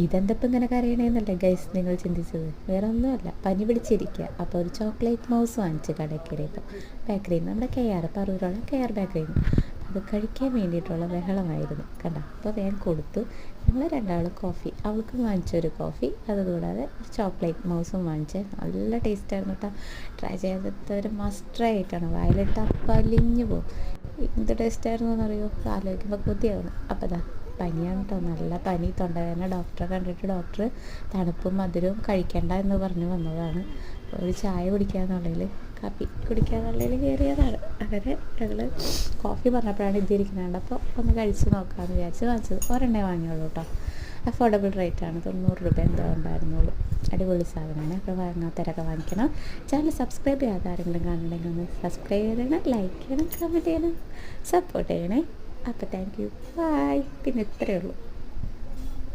ഇതെന്തപ്പം ഇങ്ങനെ കരയണേന്നല്ലേ ഗൈസ് നിങ്ങൾ ചിന്തിച്ചത്? വേറെ ഒന്നുമല്ല, പനി പിടിച്ചിരിക്കുക. അപ്പോൾ ഒരു ചോക്ലേറ്റ് മൗസ് വാങ്ങിച്ച് കടയിൽ കയറിയപ്പോൾ ബേക്കറിയിൽ നിന്ന്, നമ്മുടെ പറൂരുള്ള കെയർ ബേക്കറിയിൽ നിന്ന്. അത് കഴിക്കാൻ വേണ്ടിയിട്ടുള്ള ബഹളമായിരുന്നു കണ്ട. അപ്പോൾ വേഗം കൊടുത്തു. ഞങ്ങൾ രണ്ടാളും കോഫി, അവൾക്കും വാങ്ങിച്ചൊരു കോഫി, അതുകൂടാതെ ഒരു ചോക്ലേറ്റ് മൗസും വാങ്ങിച്ച്. നല്ല ടേസ്റ്റായിരുന്നു കേട്ടോ. ട്രൈ ചെയ്തിട്ടൊരു മസ്റ്റ് ട്രൈ ആയിട്ടാണ്. വായിലിട്ടാൽ പലിഞ്ഞു പോകും. എന്ത് ടേസ്റ്റായിരുന്നു എന്നറിയോ? ആലോചിക്കുമ്പോൾ കൊതിയാവുന്നു. അപ്പോൾ അതാ പനിയാണ് കേട്ടോ, നല്ല പനി, തൊണ്ടവേദന. ഡോക്ടറെ കണ്ടിട്ട് ഡോക്ടർ തണുപ്പും മധുരവും കഴിക്കണ്ട എന്ന് പറഞ്ഞു വന്നതാണ്. അപ്പോൾ ഒരു ചായ കുടിക്കാന്നുള്ളതിൽ, കാപ്പി കുടിക്കാന്നുള്ളതിൽ കയറിയതാണ്. അങ്ങനെ ഞങ്ങൾ കോഫി പറഞ്ഞപ്പോഴാണ് ഇതിരിക്കുന്നുണ്ട്. അപ്പോൾ ഒന്ന് കഴിച്ച് നോക്കാമെന്ന് വിചാരിച്ച് വാങ്ങിച്ചത്. ഒരെണ്ണേ വാങ്ങിയുള്ളൂ കേട്ടോ. അഫോർഡബിൾ റേറ്റാണ്, 90 രൂപ എന്തോ ഉണ്ടായിരുന്നുള്ളൂ. അടിപൊളി സാധനമാണ്. അപ്പോൾ വാങ്ങാത്തവരൊക്കെ വാങ്ങിക്കണം. ചാനൽ സബ്സ്ക്രൈബ് ചെയ്യാതെ ആരെങ്കിലും കാണുന്നുണ്ടെങ്കിൽ ഒന്ന് സബ്സ്ക്രൈബ് ചെയ്യണം, ലൈക്ക് ചെയ്യണം, കമൻറ്റ് ചെയ്യണം, സപ്പോർട്ട് ചെയ്യണേ. അപ്പോൾ താങ്ക് യു, ബൈ. പിന്നെ ഇത്രയേ ഉള്ളൂ.